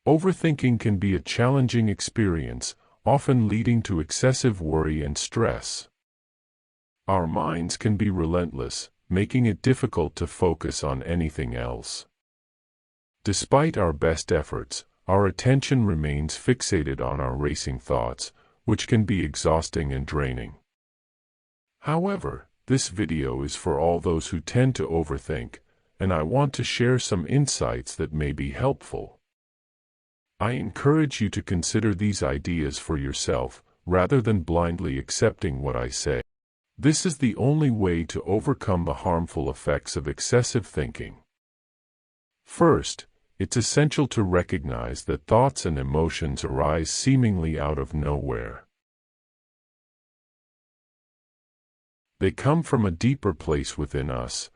Overthinking can be a challenging experience, often leading to excessive worry and stress. Our minds can be relentless, making it difficult to focus on anything else. Despite our best efforts, our attention remains fixated on our racing thoughts, which can be exhausting and draining. However, this video is for all those who tend to overthink, and I want to share some insights that may be helpful. I encourage you to consider these ideas for yourself, rather than blindly accepting what I say. This is the only way to overcome the harmful effects of excessive thinking. First, it's essential to recognize that thoughts and emotions arise seemingly out of nowhere. They come from a deeper place within us,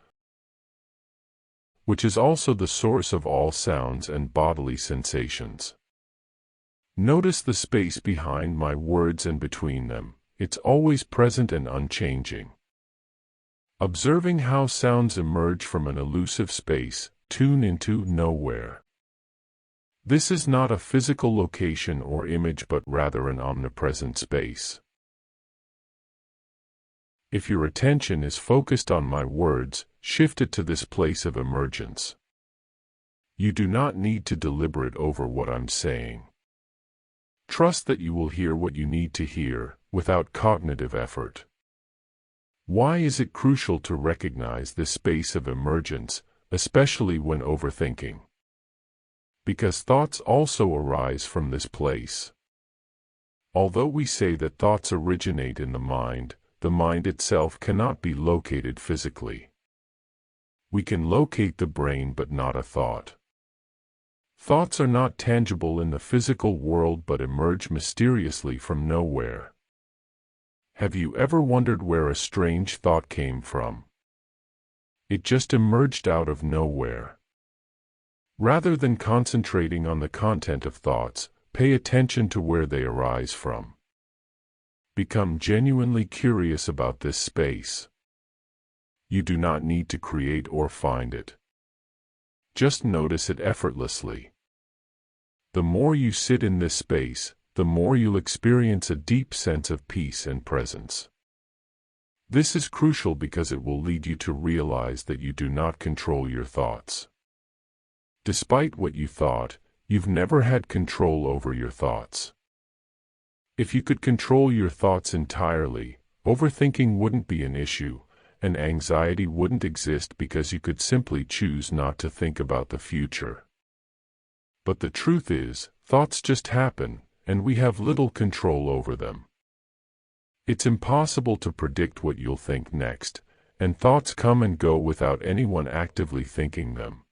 which is also the source of all sounds and bodily sensations. Notice the space behind my words and between them. It's always present and unchanging. Observing how sounds emerge from an elusive space, tune into nowhere. This is not a physical location or image but rather an omnipresent space. If your attention is focused on my words, shift it to this place of emergence. You do not need to deliberate over what I'm saying. Trust that you will hear what you need to hear, without cognitive effort. Why is it crucial to recognize this space of emergence, especially when overthinking? Because thoughts also arise from this place. Although we say that thoughts originate in the mind itself cannot be located physically. We can locate the brain but not a thought. Thoughts are not tangible in the physical world but emerge mysteriously from nowhere. Have you ever wondered where a strange thought came from? It just emerged out of nowhere. Rather than concentrating on the content of thoughts, pay attention to where they arise from. Become genuinely curious about this space. You do not need to create or find it. Just notice it effortlessly. The more you sit in this space, the more you'll experience a deep sense of peace and presence. This is crucial because it will lead you to realize that you do not control your thoughts. Despite what you thought, you've never had control over your thoughts. If you could control your thoughts entirely, overthinking wouldn't be an issue, and anxiety wouldn't exist because you could simply choose not to think about the future. But the truth is, thoughts just happen, and we have little control over them. It's impossible to predict what you'll think next, and thoughts come and go without anyone actively thinking them.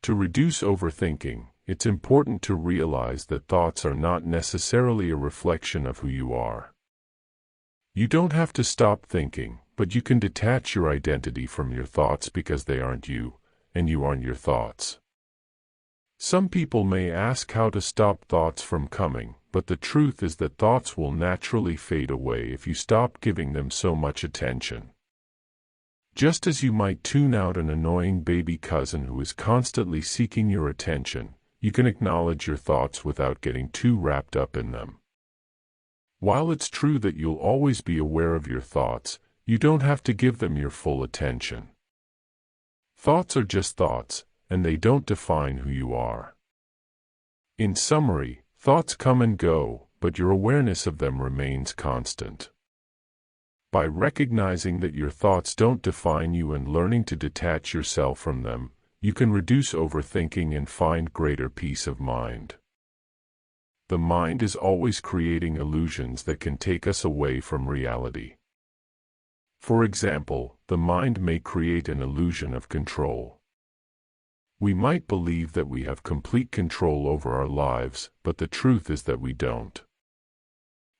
To reduce overthinking, it's important to realize that thoughts are not necessarily a reflection of who you are. You don't have to stop thinking, but you can detach your identity from your thoughts because they aren't you, and you aren't your thoughts. Some people may ask how to stop thoughts from coming, but the truth is that thoughts will naturally fade away if you stop giving them so much attention. Just as you might tune out an annoying baby cousin who is constantly seeking your attention, you can acknowledge your thoughts without getting too wrapped up in them. While it's true that you'll always be aware of your thoughts, you don't have to give them your full attention. Thoughts are just thoughts, and they don't define who you are. In summary, thoughts come and go, but your awareness of them remains constant. By recognizing that your thoughts don't define you and learning to detach yourself from them, you can reduce overthinking and find greater peace of mind. The mind is always creating illusions that can take us away from reality. For example, the mind may create an illusion of control. We might believe that we have complete control over our lives, but the truth is that we don't.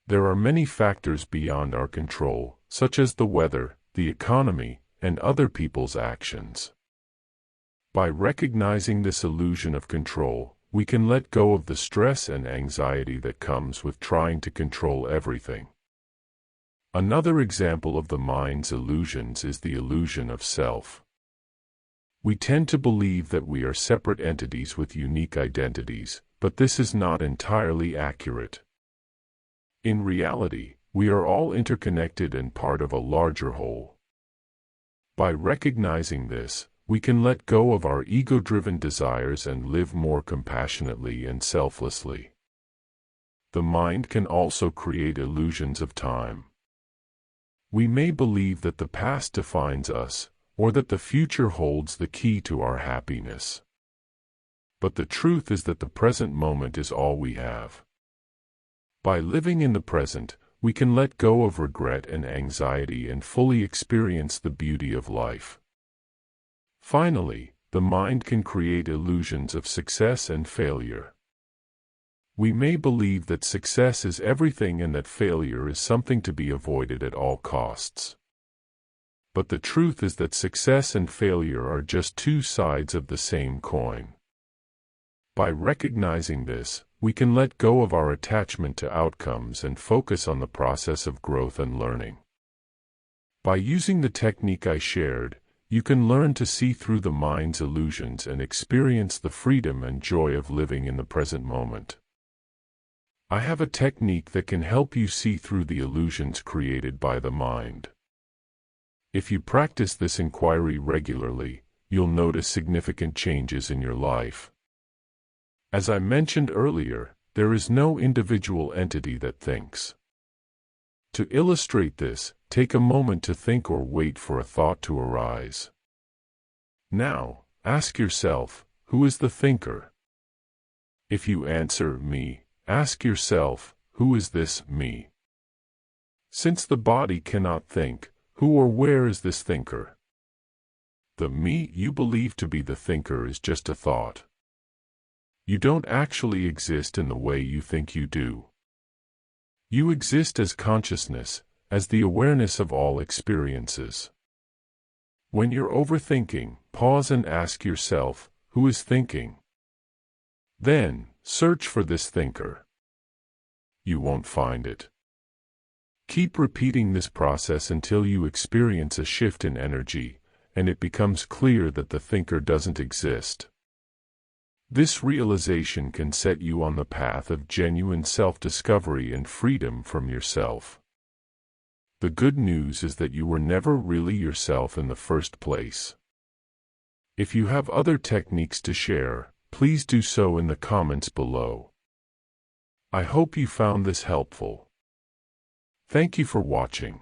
There are many factors beyond our control, such as the weather, the economy, and other people's actions. By recognizing this illusion of control, we can let go of the stress and anxiety that comes with trying to control everything. Another example of the mind's illusions is the illusion of self. We tend to believe that we are separate entities with unique identities, but this is not entirely accurate. In reality, we are all interconnected and part of a larger whole. By recognizing this, we can let go of our ego-driven desires and live more compassionately and selflessly. The mind can also create illusions of time. We may believe that the past defines us, or that the future holds the key to our happiness. But the truth is that the present moment is all we have. By living in the present, we can let go of regret and anxiety and fully experience the beauty of life. Finally, the mind can create illusions of success and failure. We may believe that success is everything and that failure is something to be avoided at all costs. But the truth is that success and failure are just two sides of the same coin. By recognizing this, we can let go of our attachment to outcomes and focus on the process of growth and learning. By using the technique I shared, you can learn to see through the mind's illusions and experience the freedom and joy of living in the present moment. I have a technique that can help you see through the illusions created by the mind. If you practice this inquiry regularly, you'll notice significant changes in your life. As I mentioned earlier, there is no individual entity that thinks. To illustrate this, take a moment to think or wait for a thought to arise. Now, ask yourself, who is the thinker? If you answer, me, ask yourself, who is this me? Since the body cannot think, who or where is this thinker? The me you believe to be the thinker is just a thought. You don't actually exist in the way you think you do. You exist as consciousness, as the awareness of all experiences. When you're overthinking, pause and ask yourself, who is thinking? Then, search for this thinker. You won't find it. Keep repeating this process until you experience a shift in energy, and it becomes clear that the thinker doesn't exist. This realization can set you on the path of genuine self-discovery and freedom from yourself. The good news is that you were never really yourself in the first place. If you have other techniques to share, please do so in the comments below. I hope you found this helpful. Thank you for watching.